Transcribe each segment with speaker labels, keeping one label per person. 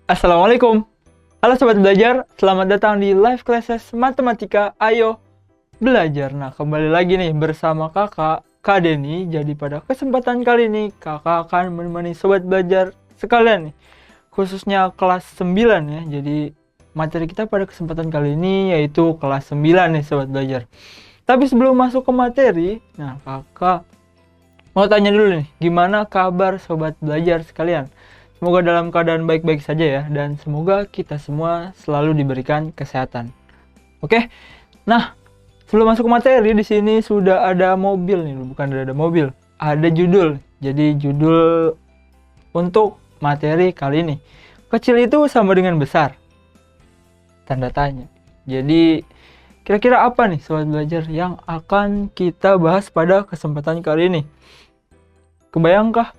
Speaker 1: Assalamualaikum. Halo Sobat Belajar, selamat datang di live classes Matematika. Ayo belajar. Nah, kembali lagi nih bersama kakak, Kak Denny. Jadi pada kesempatan kali ini, kakak akan menemani Sobat Belajar sekalian nih. Khususnya kelas 9 ya. Jadi materi kita pada kesempatan kali ini yaitu kelas 9 nih Sobat Belajar. Tapi sebelum masuk ke materi, nah kakak mau tanya dulu nih, gimana kabar Sobat Belajar sekalian? Semoga dalam keadaan baik-baik saja ya, dan semoga kita semua selalu diberikan kesehatan. Oke, nah sebelum masuk ke materi, di sini sudah ada mobil nih, bukan ada mobil, ada judul. Jadi judul untuk materi kali ini, kecil itu sama dengan besar? Tanda tanya. Jadi kira-kira apa nih Sobat Belajar yang akan kita bahas pada kesempatan kali ini? Kebayangkah?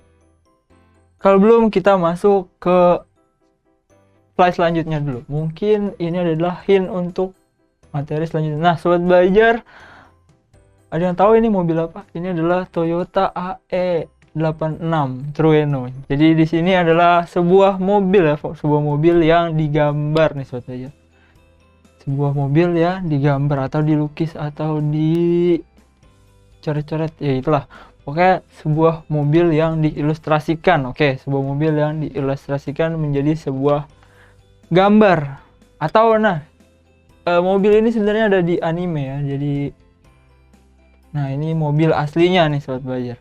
Speaker 1: Kalau belum, kita masuk ke slide selanjutnya dulu. Mungkin ini adalah hint untuk materi selanjutnya. Nah, Sobat Belajar, ada yang tahu ini mobil apa? Ini adalah Toyota AE86 Trueno. Jadi di sini adalah sebuah mobil ya, sebuah mobil yang digambar nih Sobat Belajar. Sebuah mobil ya digambar atau dilukis atau dicoret-coret, ya itulah. Oke, sebuah mobil yang diilustrasikan. Oke, sebuah mobil yang diilustrasikan menjadi sebuah gambar. Atau mobil ini sebenarnya ada di anime ya. Jadi nah, ini mobil aslinya nih Sobat Belajar.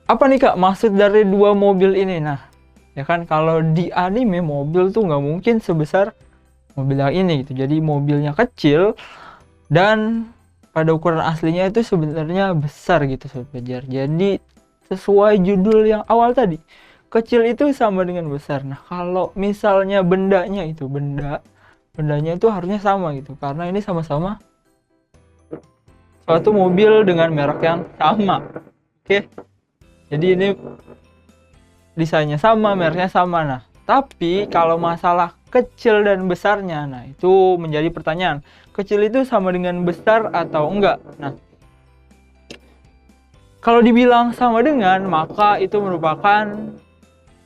Speaker 1: Apa nih Kak maksud dari dua mobil ini? Nah, ya kan kalau di anime mobil tuh nggak mungkin sebesar mobil yang ini gitu. Jadi mobilnya kecil dan pada ukuran aslinya itu sebenarnya besar gitu Sobat Belajar. Jadi sesuai judul yang awal tadi, kecil itu sama dengan besar. Nah, kalau misalnya bendanya itu bendanya itu harusnya sama gitu, karena ini sama-sama suatu mobil dengan merek yang sama. Oke, jadi ini desainnya sama, mereknya sama. Nah, tapi kalau masalah kecil dan besarnya, nah itu menjadi pertanyaan. Kecil itu sama dengan besar atau enggak? Nah, kalau dibilang sama dengan, maka itu merupakan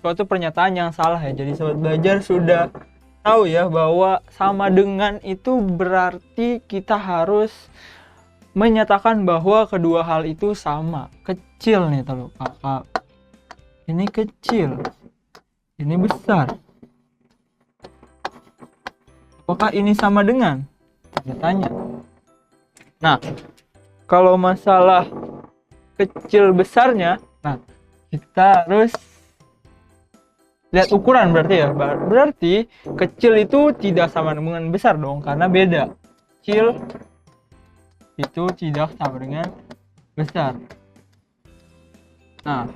Speaker 1: suatu pernyataan yang salah ya. Jadi Sobat Belajar sudah tahu ya bahwa sama dengan itu berarti kita harus menyatakan bahwa kedua hal itu sama. Kecil nih tahu kakak. Ini kecil. Ini besar. Apakah ini sama dengan? Tanya. Nah, kalau masalah kecil besarnya, nah kita harus lihat ukuran berarti ya. Berarti kecil itu tidak sama dengan besar dong, karena beda. Kecil itu tidak sama dengan besar. Nah,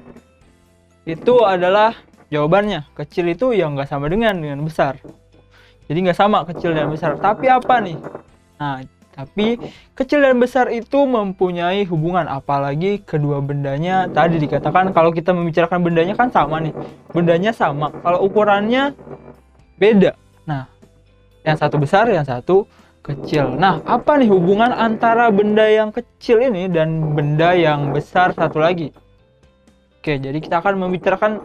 Speaker 1: itu adalah jawabannya. Kecil itu yang nggak sama dengan besar. Jadi nggak sama kecil dan besar. Tapi apa nih? Nah, tapi kecil dan besar itu mempunyai hubungan. Apalagi kedua bendanya tadi dikatakan kalau kita membicarakan bendanya kan sama nih. Bendanya sama. Kalau ukurannya beda. Nah, yang satu besar, yang satu kecil. Nah, apa nih hubungan antara benda yang kecil ini dan benda yang besar satu lagi? Oke, jadi kita akan membicarakan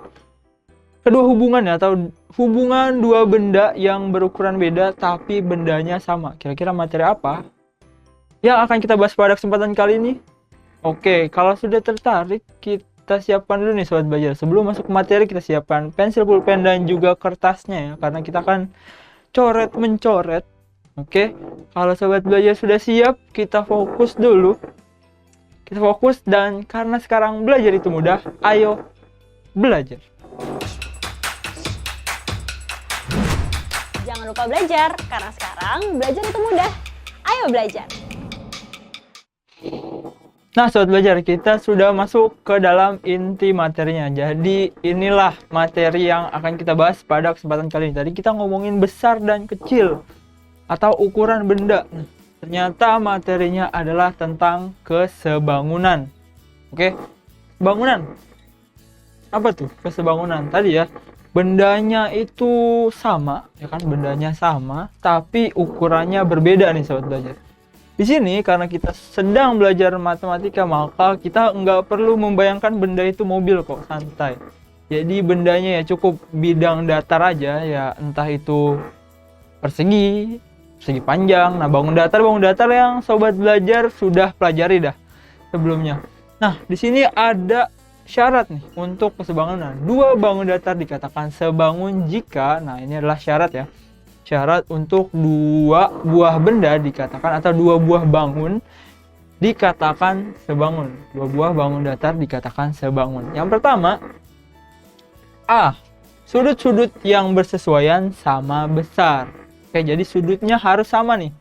Speaker 1: kedua hubungan ya, atau hubungan dua benda yang berukuran beda tapi bendanya sama. Kira-kira materi apa yang akan kita bahas pada kesempatan kali ini? Oke, kalau sudah tertarik, kita siapkan dulu nih Sobat Belajar. Sebelum masuk ke materi, kita siapkan pensil, pulpen, dan juga kertasnya ya, karena kita akan coret-mencoret. Oke, kalau Sobat Belajar sudah siap, kita fokus dulu. Kita fokus, dan karena sekarang belajar itu mudah, ayo belajar.
Speaker 2: Jangan lupa belajar, karena sekarang belajar itu mudah. Ayo belajar.
Speaker 1: Nah Sobat Belajar, kita sudah masuk ke dalam inti materinya. Jadi inilah materi yang akan kita bahas pada kesempatan kali ini. Tadi kita ngomongin besar dan kecil atau ukuran benda. Nah, ternyata materinya adalah tentang kesebangunan. Oke, bangunan. Apa tuh kesebangunan? Tadi ya, bendanya itu sama, ya kan, bendanya sama, tapi ukurannya berbeda nih Sobat Belajar. Di sini karena kita sedang belajar matematika, maka kita nggak perlu membayangkan benda itu mobil kok, santai. Jadi bendanya ya cukup bidang datar aja ya, entah itu persegi, persegi panjang. Nah, bangun datar yang sobat belajar sudah pelajari dah sebelumnya. Nah, di sini ada syarat nih untuk kesebangunan. Dua bangun datar dikatakan sebangun jika, nah ini adalah syarat ya. Syarat untuk dua buah benda dikatakan, atau dua buah bangun dikatakan sebangun. Dua buah bangun datar dikatakan sebangun. Yang pertama, A. Sudut-sudut yang bersesuaian sama besar. Oke, jadi sudutnya harus sama nih.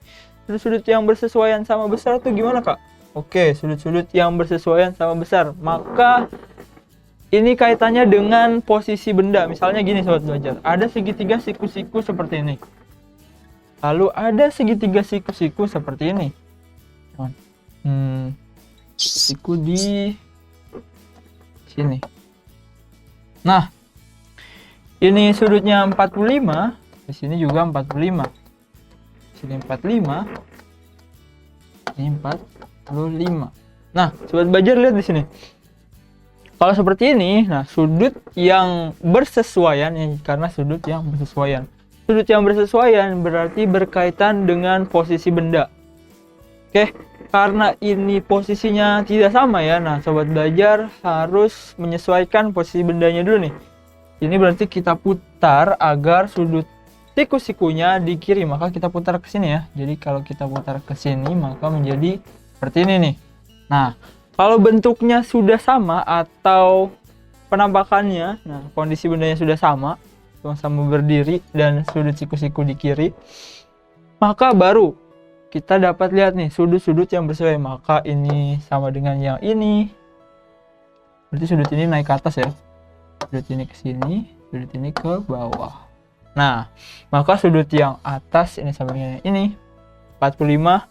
Speaker 1: Sudut-sudut yang bersesuaian sama besar tuh gimana, Kak? Oke, sudut-sudut yang bersesuaian sama besar. Maka ini kaitannya dengan posisi benda. Misalnya gini sobat belajar. Ada segitiga siku-siku seperti ini. Lalu ada segitiga siku-siku seperti ini. Siku di sini. Nah, ini sudutnya 45, di sini juga 45. Di sini 45. Ini 45. Nah, sobat belajar lihat di sini. Kalau seperti ini, nah sudut yang bersesuaian ya, karena sudut yang bersesuaian. Sudut yang bersesuaian berarti berkaitan dengan posisi benda. Oke, karena ini posisinya tidak sama ya. Nah, sobat belajar harus menyesuaikan posisi bendanya dulu nih. Ini berarti kita putar agar sudut siku-sikunya di kiri, maka kita putar ke sini ya. Jadi kalau kita putar ke sini maka menjadi seperti ini nih. Nah, kalau bentuknya sudah sama atau penampakannya, nah kondisi bendanya sudah sama, sama-sama berdiri dan sudut siku-siku di kiri, maka baru kita dapat lihat nih sudut-sudut yang bersesuaian. Maka ini sama dengan yang ini. Berarti sudut ini naik ke atas ya. Sudut ini ke sini, sudut ini ke bawah. Nah, maka sudut yang atas ini sama dengan yang ini. 45.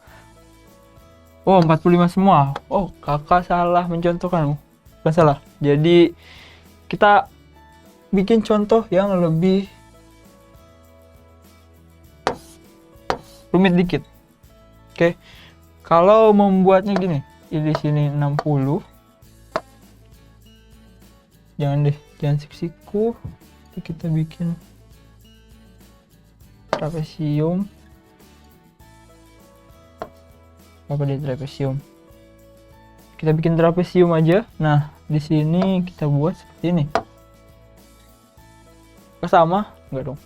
Speaker 1: Oh, 45 semua. Oh, kakak salah mencontohkan. Bukan salah. Jadi, kita bikin contoh yang lebih rumit dikit. Oke. Kalau membuatnya gini, di sini 60. Jangan deh, jangan siku-siku. Kita bikin trapesium. Apa dia trapesium? Kita bikin trapesium aja. Nah, di sini kita buat seperti ini. Sama? Enggak dong.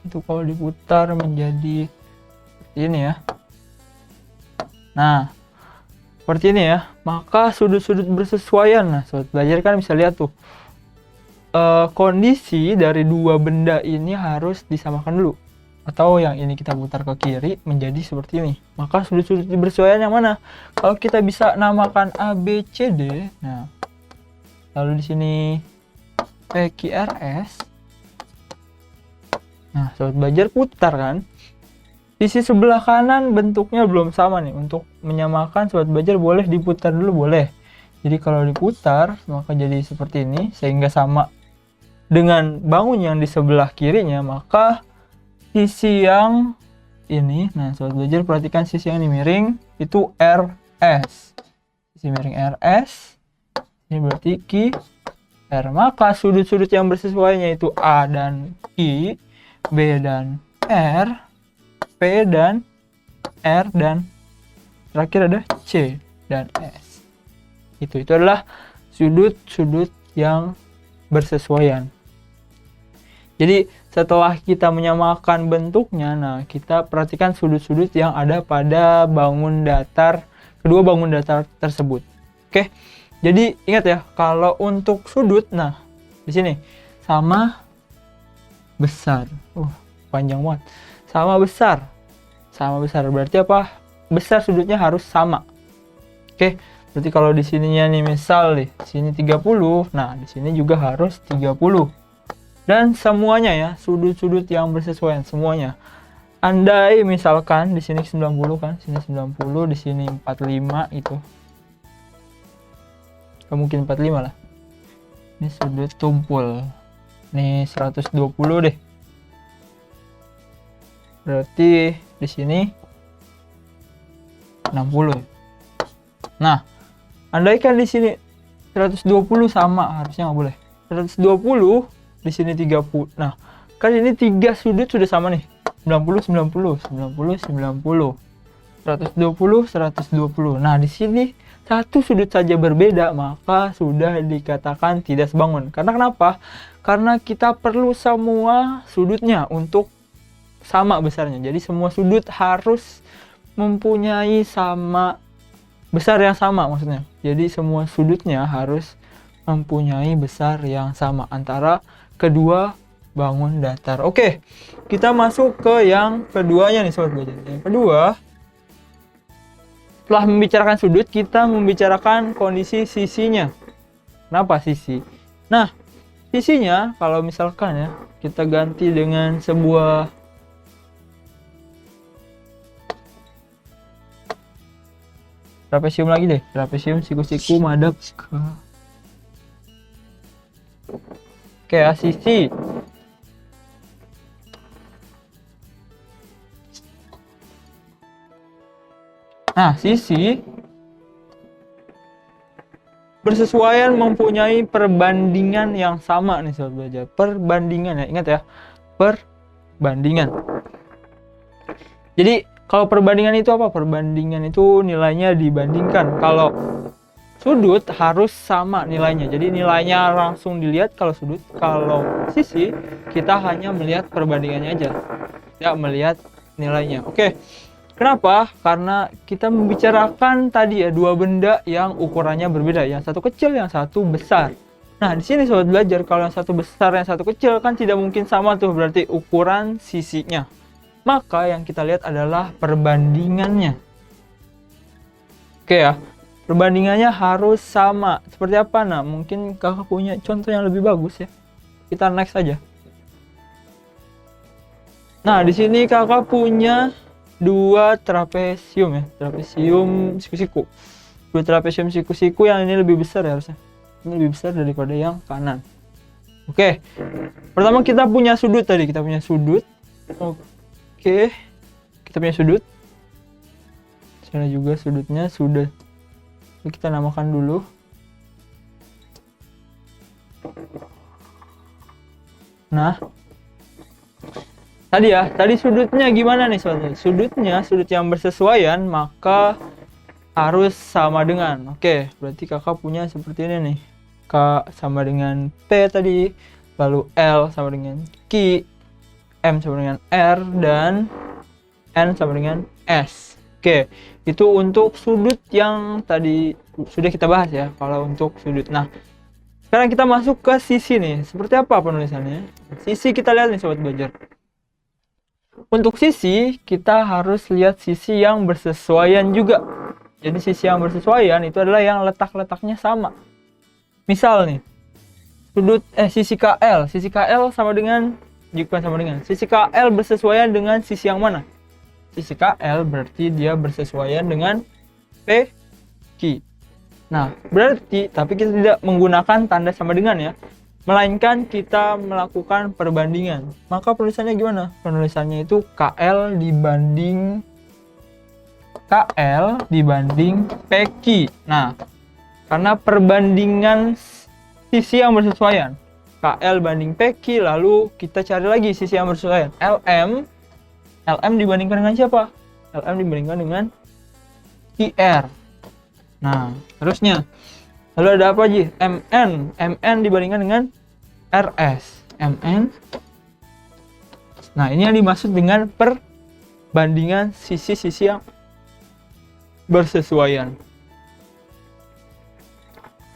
Speaker 1: Itu kalau diputar menjadi seperti ini ya. Nah, seperti ini ya. Maka sudut-sudut bersesuaian. Nah, sobat belajar kan bisa lihat tuh. Kondisi dari dua benda ini harus disamakan dulu. Atau yang ini kita putar ke kiri menjadi seperti ini. Maka sudut-sudut bersesuaian yang mana? Kalau kita bisa namakan A, B, C, D. Nah, lalu di sini P, Q, R, S. Nah, sobat belajar putar kan. Sisi sebelah kanan bentuknya belum sama nih. Untuk menyamakan sobat belajar boleh diputar dulu, boleh. Jadi kalau diputar maka jadi seperti ini sehingga sama dengan bangun yang di sebelah kirinya. Maka sisi yang ini, nah sobat belajar perhatikan sisi yang ini miring itu RS. Sisi miring RS. Ini berarti Q, R. Maka sudut-sudut yang bersesuaiannya itu A dan Q, B dan R, P dan R, dan terakhir ada C dan S. Itu adalah sudut-sudut yang bersesuaian. Jadi setelah kita menyamakan bentuknya, nah kita perhatikan sudut-sudut yang ada pada bangun datar, kedua bangun datar tersebut. Oke. Jadi ingat ya, kalau untuk sudut, nah di sini sama besar. Panjang banget. Sama besar. Sama besar berarti apa? Besar sudutnya harus sama. Oke. Berarti kalau di sininya nih misal nih, sini 30, nah di sini juga harus 30. Dan semuanya ya, sudut-sudut yang bersesuaian semuanya. Andai misalkan di sini 90 kan, sini 90, di sini 45 itu. Mungkin 45 lah. Ini sudut tumpul. Nih 120 deh. Berarti di sini 60. Nah, Andaikan di sini 120 sama, harusnya nggak boleh. 120 di sini 30. Nah, kan ini 3 sudut sudah sama nih. 90 90 90 90. 120 120. Nah, di sini satu sudut saja berbeda, maka sudah dikatakan tidak sebangun. Karena kenapa? Karena kita perlu semua sudutnya untuk sama besarnya. Jadi semua sudut harus mempunyai sama besar yang sama maksudnya. Jadi semua sudutnya harus mempunyai besar yang sama antara kedua bangun datar. Oke, kita masuk ke yang keduanya nih sobat belajar. Yang kedua, setelah membicarakan sudut, kita membicarakan kondisi sisinya. Kenapa sisi? Nah, sisinya kalau misalkan ya, kita ganti dengan sebuah trapesium lagi deh. Trapesium, siku-siku, madep. Oke, sisi. Nah, sisi bersesuaian mempunyai perbandingan yang sama nih sobat belajar. Perbandingan ya, ingat ya. Perbandingan. Jadi, kalau perbandingan itu apa? Perbandingan itu nilainya dibandingkan. Kalau sudut harus sama nilainya. Jadi nilainya langsung dilihat kalau sudut. Kalau sisi, kita hanya melihat perbandingannya aja. Tidak melihat nilainya. Oke. Kenapa? Karena kita membicarakan tadi ya dua benda yang ukurannya berbeda, yang satu kecil, yang satu besar. Nah, di sini sobat belajar, kalau yang satu besar, yang satu kecil kan tidak mungkin sama tuh, berarti ukuran sisinya. Maka yang kita lihat adalah perbandingannya. Oke ya, perbandingannya harus sama. Seperti apa? Nah, mungkin kakak punya contoh yang lebih bagus ya. Kita next aja. Nah, di sini kakak punya dua trapesium ya, trapesium siku-siku. Dua trapesium siku-siku yang ini lebih besar ya harusnya. Ini lebih besar daripada yang kanan. Oke. Pertama kita punya sudut tadi, kita punya sudut. Oke. Kita punya sudut. Sana juga sudutnya sudah kita namakan dulu. Nah, tadi sudutnya gimana nih sobat? Sudutnya, sudut yang bersesuaian maka harus sama dengan. Oke, berarti kakak punya seperti ini nih. K sama dengan P tadi, lalu L sama dengan Q, M sama dengan R, dan N sama dengan S. Oke, itu untuk sudut yang tadi sudah kita bahas ya, kalau untuk sudut. Nah, sekarang kita masuk ke sisi nih. Seperti apa penulisannya? Sisi kita lihat nih sobat belajar. Untuk sisi, kita harus lihat sisi yang bersesuaian juga. Jadi sisi yang bersesuaian itu adalah yang letak-letaknya sama. Misal nih, sisi KL sama dengan, bukan sama dengan, sisi KL bersesuaian dengan sisi yang mana? Sisi KL berarti dia bersesuaian dengan PQ. Nah, berarti, tapi kita tidak menggunakan tanda sama dengan ya. Melainkan kita melakukan perbandingan. Maka penulisannya gimana? Penulisannya itu KL dibanding PQ. Nah, karena perbandingan sisi yang bersesuaian. KL banding PQ, lalu kita cari lagi sisi yang bersesuaian. LM dibandingkan dengan siapa? LM dibandingkan dengan QR. Nah, terusnya. Lalu ada apa aja? MN dibandingkan dengan RS. MN. Nah, ini yang dimaksud dengan perbandingan sisi-sisi yang bersesuaian.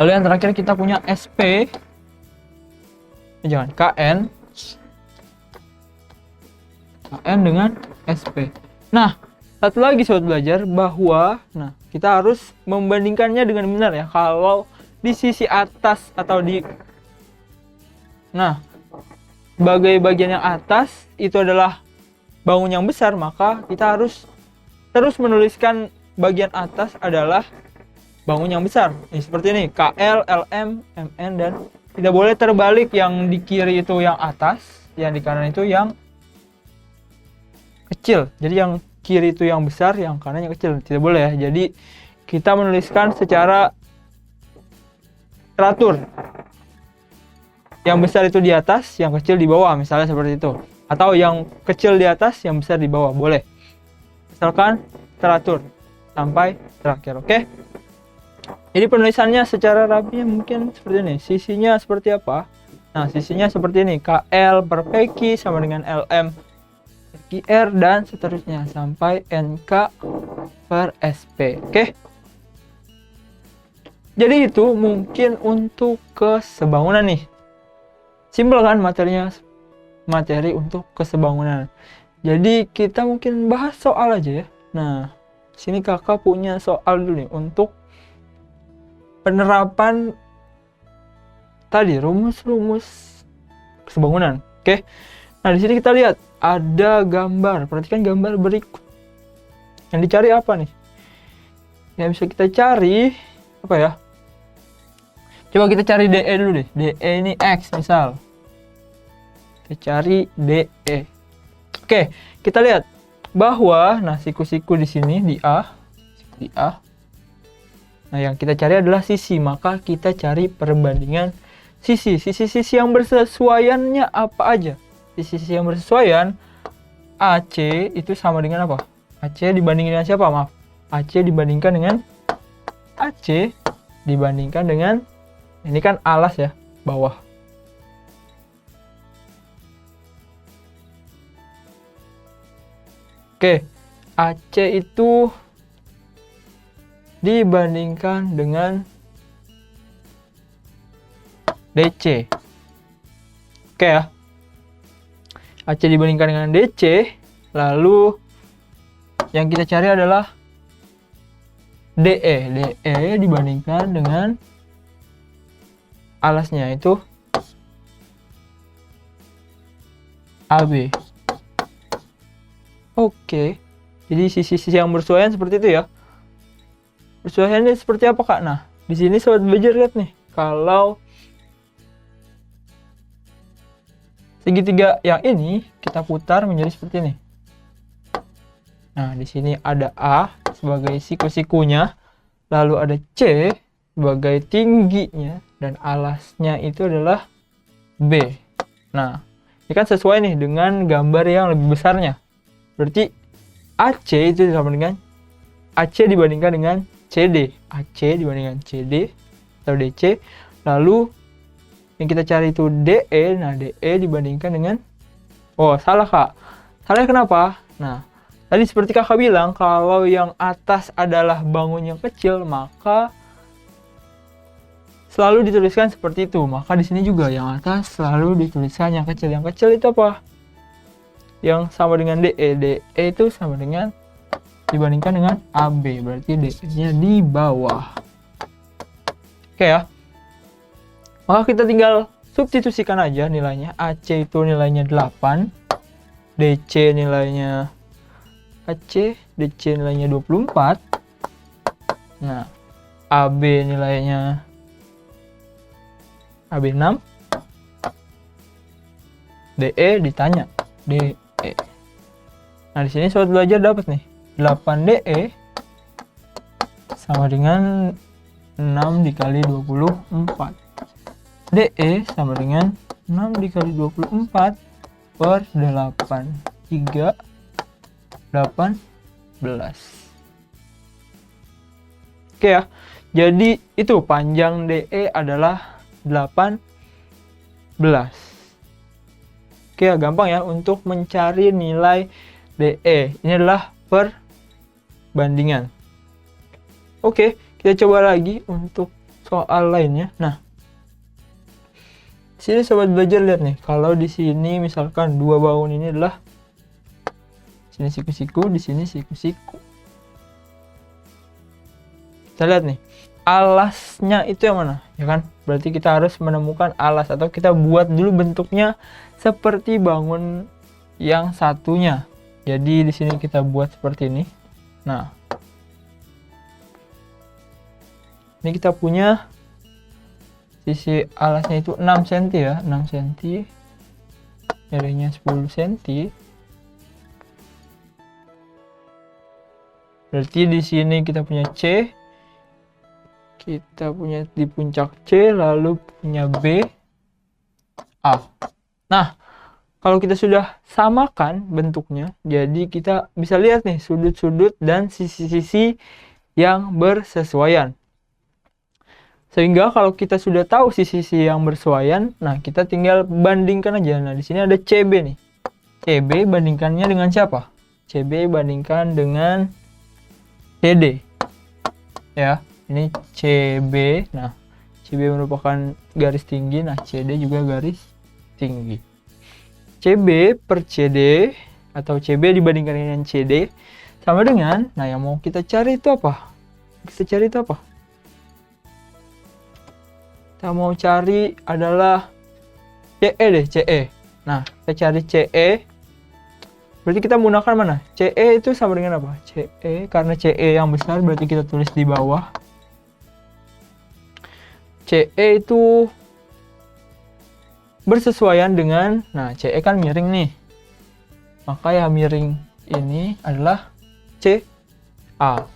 Speaker 1: Lalu yang terakhir kita punya SP. Jangan, KN dengan SP. Nah, satu lagi sobat belajar bahwa kita harus membandingkannya dengan benar ya. Kalau di sisi atas atau sebagai bagian yang atas itu adalah bangun yang besar, maka kita harus terus menuliskan bagian atas adalah bangun yang besar. Seperti ini, KL, LM, MN, dan tidak boleh terbalik, yang di kiri itu yang atas, yang di kanan itu yang kecil. Jadi yang kiri itu yang besar, yang kanan yang kecil. Tidak boleh ya. Jadi kita menuliskan secara teratur. Yang besar itu di atas, yang kecil di bawah, misalnya seperti itu. Atau yang kecil di atas, yang besar di bawah, boleh. Misalkan teratur sampai terakhir, oke? Jadi penulisannya secara rapinya mungkin seperti ini. Sisinya seperti apa? Nah, sisinya seperti ini. KL per PQ sama dengan LM per QR dan seterusnya sampai NK per SP, oke? Jadi itu mungkin untuk kesebangunan nih. Simpel kan materinya, materi untuk kesebangunan. Jadi kita mungkin bahas soal aja ya. Nah, sini kakak punya soal dulu nih untuk penerapan tadi rumus-rumus kesebangunan. Oke. Nah, di sini kita lihat ada gambar. Perhatikan gambar berikut. Yang dicari apa nih? Yang bisa kita cari apa ya? Coba kita cari DE dulu deh. DE ini X misal. Kita cari DE. Oke, kita lihat bahwa nah siku-siku di sini di A. Di A. Nah, yang kita cari adalah sisi, maka kita cari perbandingan sisi. Sisi-sisi yang bersesuaiannya apa aja? Sisi-sisi yang bersesuaian AC itu sama dengan apa? AC dibandingkan dengan siapa? Maaf. AC dibandingkan dengan AC dibandingkan dengan ini kan alas ya, bawah. Oke, AC itu dibandingkan dengan DC. Oke ya. AC dibandingkan dengan DC, lalu yang kita cari adalah DE. DE dibandingkan dengan alasnya itu AB. Oke. Jadi sisi-sisi yang bersesuaian seperti itu ya. Bersesuaiannya seperti apa, Kak? Nah, di sini sobat belajar lihat nih. Kalau segitiga yang ini kita putar menjadi seperti ini. Nah, di sini ada A sebagai siku-sikunya, lalu ada C sebagai tingginya, dan alasnya itu adalah B. Nah, ini kan sesuai nih dengan gambar yang lebih besarnya. Berarti AC itu sama dengan AC dibandingkan dengan CD. AC dibandingkan CD atau DC. Lalu yang kita cari itu DE. Nah, DE dibandingkan dengan oh, salah, Kak. Salah kenapa? Nah, tadi seperti kakak bilang, kalau yang atas adalah bangun yang kecil, maka selalu dituliskan seperti itu. Maka di sini juga yang atas selalu dituliskan yang kecil. Yang kecil itu apa? Yang sama dengan DE. DE itu sama dengan dibandingkan dengan AB. Berarti DE-nya di bawah. Oke ya. Maka kita tinggal substitusikan aja nilainya. AC itu nilainya 8. DC nilainya DC nilainya 24. Nah, AB nilainya AB 6. DE ditanya DE. Nah, di sini sobat belajar dapat nih 8 DE sama dengan 6 dikali 24. DE sama dengan 6 dikali 24 per 8. 3 18. Oke ya. Jadi itu panjang DE adalah 18. Oke ya, gampang ya untuk mencari nilai DE. Ini adalah perbandingan. Oke, kita coba lagi untuk soal lainnya. Nah, sini sobat belajar lihat nih. Kalau di sini misalkan dua bangun ini adalah sini siku-siku, di sini siku-siku. Kita lihat nih. Alasnya itu yang mana? Ya kan? Berarti kita harus menemukan alas atau kita buat dulu bentuknya seperti bangun yang satunya. Jadi di sini kita buat seperti ini. Nah, ini kita punya sisi alasnya itu 6 cm ya, 6 cm. Jarinya 10 cm. Berarti di sini kita punya C. Kita punya di puncak C, lalu punya B, A. Nah, kalau kita sudah samakan bentuknya, jadi kita bisa lihat nih sudut-sudut dan sisi-sisi yang bersesuaian. Sehingga kalau kita sudah tahu sisi-sisi yang bersesuaian, nah kita tinggal bandingkan aja. Nah, di sini ada CB nih. CB bandingkannya dengan siapa? CB bandingkan dengan CD. Ya, ini CB. Nah, CB merupakan garis tinggi, nah CD juga garis tinggi. CB per CD atau CB dibandingkan dengan CD sama dengan, nah yang mau kita cari itu apa? Kita mau cari adalah CE deh, CE. Nah, kita cari CE. Berarti kita menggunakan mana? CE itu sama dengan apa? CE, karena CE yang besar berarti kita tulis di bawah. CE itu bersesuaian dengan, nah CE kan miring nih. Maka yang miring ini adalah CA.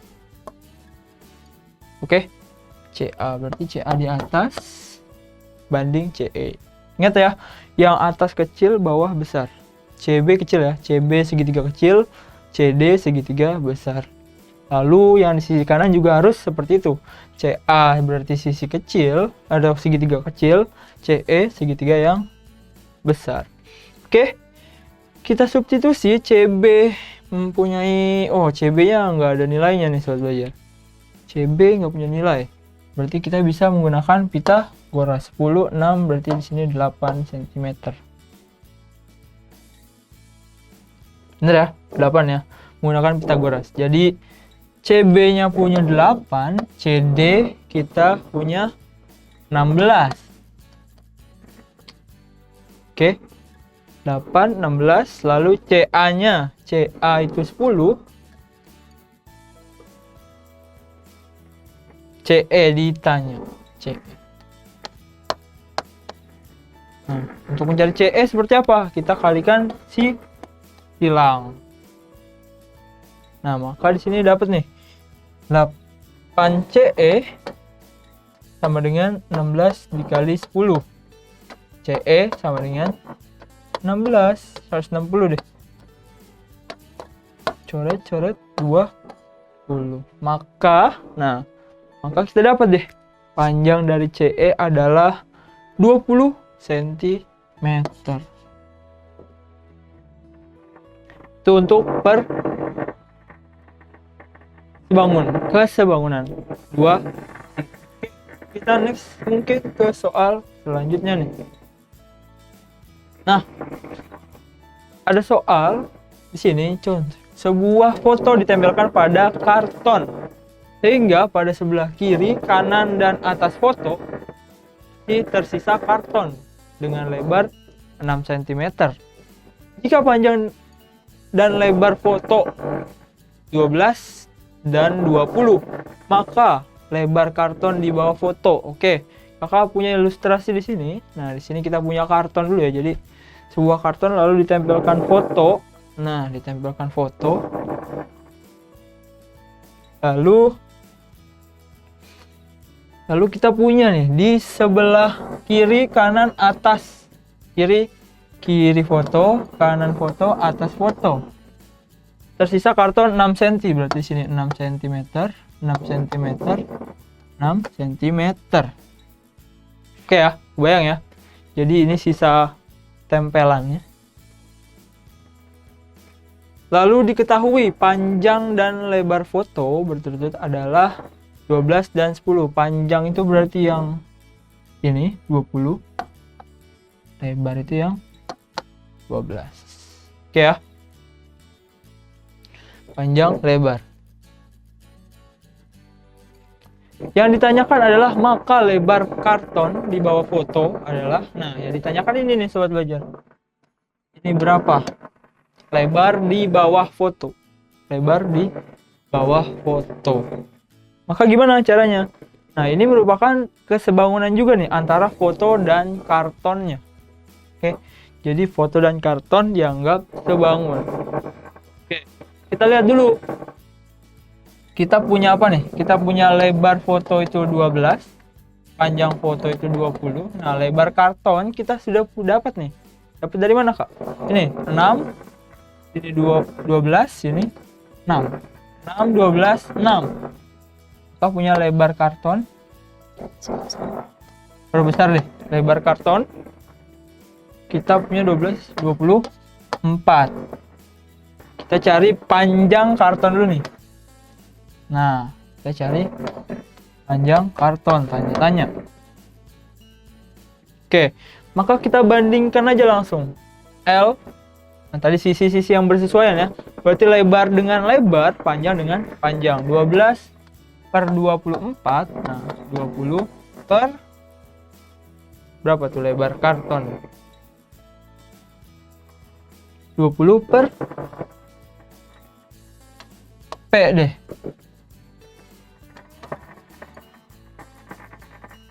Speaker 1: Oke. CA berarti CA di atas banding CE. Ingat ya, yang atas kecil, bawah besar. CB kecil ya, CB segitiga kecil, CD segitiga besar. Lalu yang di sisi kanan juga harus seperti itu. CA berarti sisi kecil, ada segitiga kecil, CE segitiga yang besar. Oke, kita substitusi. CB mempunyai, CB-nya nggak ada nilainya nih sobat belajar. CB nggak punya nilai. Berarti kita bisa menggunakan Pitagoras. 10, 6, berarti di sini 8 cm. Bener ya? 8 ya. Menggunakan Pitagoras. Jadi CB-nya punya 8, CD kita punya 16. Oke. 8, 16, lalu CA-nya. CA itu 10. CE ditanya. CE. Nah, untuk mencari CE seperti apa? Kita kalikan silang. Nah, maka di sini dapat nih 8 CE sama dengan 16 dikali 10. CE sama dengan 16, 160 deh. Coret-coret 20. Maka kita dapat deh panjang dari CE adalah 20 cm. Itu untuk kesebangunan. 2. Kita next mungkin ke soal selanjutnya nih. Nah, ada soal di sini contoh. Sebuah foto ditempelkan pada karton. Sehingga pada sebelah kiri, kanan, dan atas foto tersisa karton dengan lebar 6 cm. Jika panjang dan lebar foto 12 dan 20, maka lebar karton di bawah foto. Oke, kakak punya ilustrasi di sini. Nah, di sini kita punya karton dulu ya. Jadi sebuah karton lalu ditempelkan foto. Nah, ditempelkan foto. Lalu kita punya nih di sebelah kiri, kanan, atas. Kiri foto, kanan foto, atas foto. Tersisa karton 6 cm, berarti sini 6 cm, 6 cm, 6 cm. Oke ya, bayang ya. Jadi ini sisa tempelannya. Lalu diketahui panjang dan lebar foto berturut-turut adalah 12 dan 10. Panjang itu berarti yang ini 20. Lebar itu yang 12. Oke ya. Panjang, lebar. Yang ditanyakan adalah maka lebar karton di bawah foto adalah, nah yang ditanyakan ini nih sobat belajar. Ini berapa? Lebar di bawah foto. Lebar di bawah foto. Maka gimana caranya? Nah, ini merupakan kesebangunan juga nih antara foto dan kartonnya. Oke, jadi foto dan karton dianggap sebangun. Oke, kita lihat dulu. kita punya apa nih? Kita punya lebar foto itu 12, panjang foto itu 20. Nah, lebar karton kita sudah dapat nih. Dapat dari mana, Kak? Ini 6, ini 12, ini 6. 6, 12, 6. Kita punya lebar karton. Perbesar deh, lebar karton. Kita punya 12, 24. Kita cari panjang karton dulu nih. Nah, kita cari panjang karton, tanya-tanya. Oke, maka kita bandingkan aja langsung. L, nah tadi sisi-sisi yang bersesuaian ya. Berarti lebar dengan lebar, panjang dengan panjang. 12 per 24, nah 20 per berapa tuh lebar karton? 20 per P deh.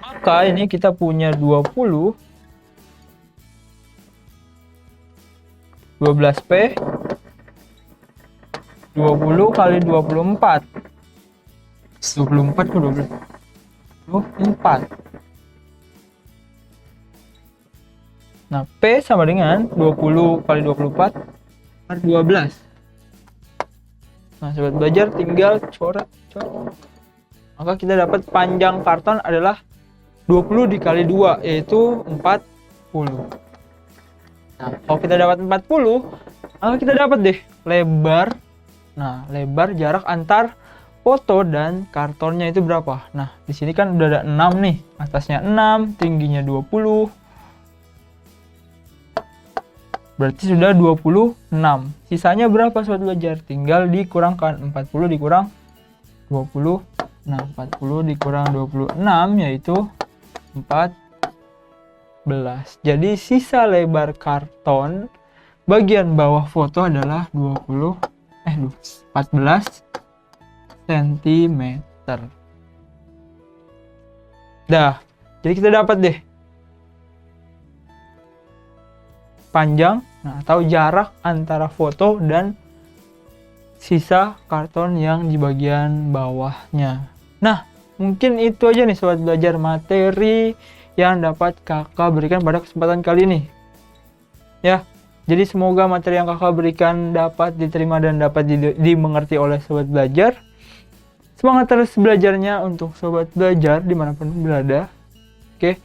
Speaker 1: Maka ini kita punya 20 12P 20 kali 24 24 ke 12 24. Nah, P sama dengan 20 kali 24 per 12. Nah, sobat belajar tinggal coret. Maka kita dapat panjang karton adalah 20 dikali 2, yaitu 40. Nah, kalau kita dapat 40, maka kita dapat deh lebar. Nah, lebar jarak antar foto dan kartonnya itu berapa? Nah, di sini kan udah ada 6 nih. Atasnya 6, tingginya 20. Berarti sudah 26. Sisanya berapa sobat belajar? Tinggal dikurangkan. 40 dikurang 20. Nah, 40 dikurang 26 yaitu 14. Jadi sisa lebar karton bagian bawah foto adalah 14 cm. Dah, jadi kita dapat deh panjang, nah, atau jarak antara foto dan sisa karton yang di bagian bawahnya. Nah, mungkin itu aja nih sobat belajar materi yang dapat kakak berikan pada kesempatan kali ini. Ya, jadi semoga materi yang kakak berikan dapat diterima dan dapat dimengerti oleh sobat belajar. Semangat terus belajarnya untuk sobat belajar dimanapun berada. Oke,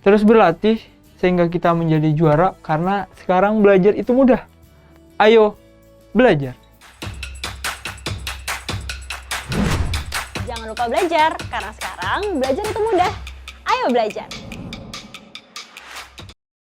Speaker 1: terus berlatih sehingga kita menjadi juara, karena sekarang belajar itu mudah. Ayo belajar.
Speaker 2: Jangan lupa belajar, karena sekarang belajar itu mudah. Ayo belajar.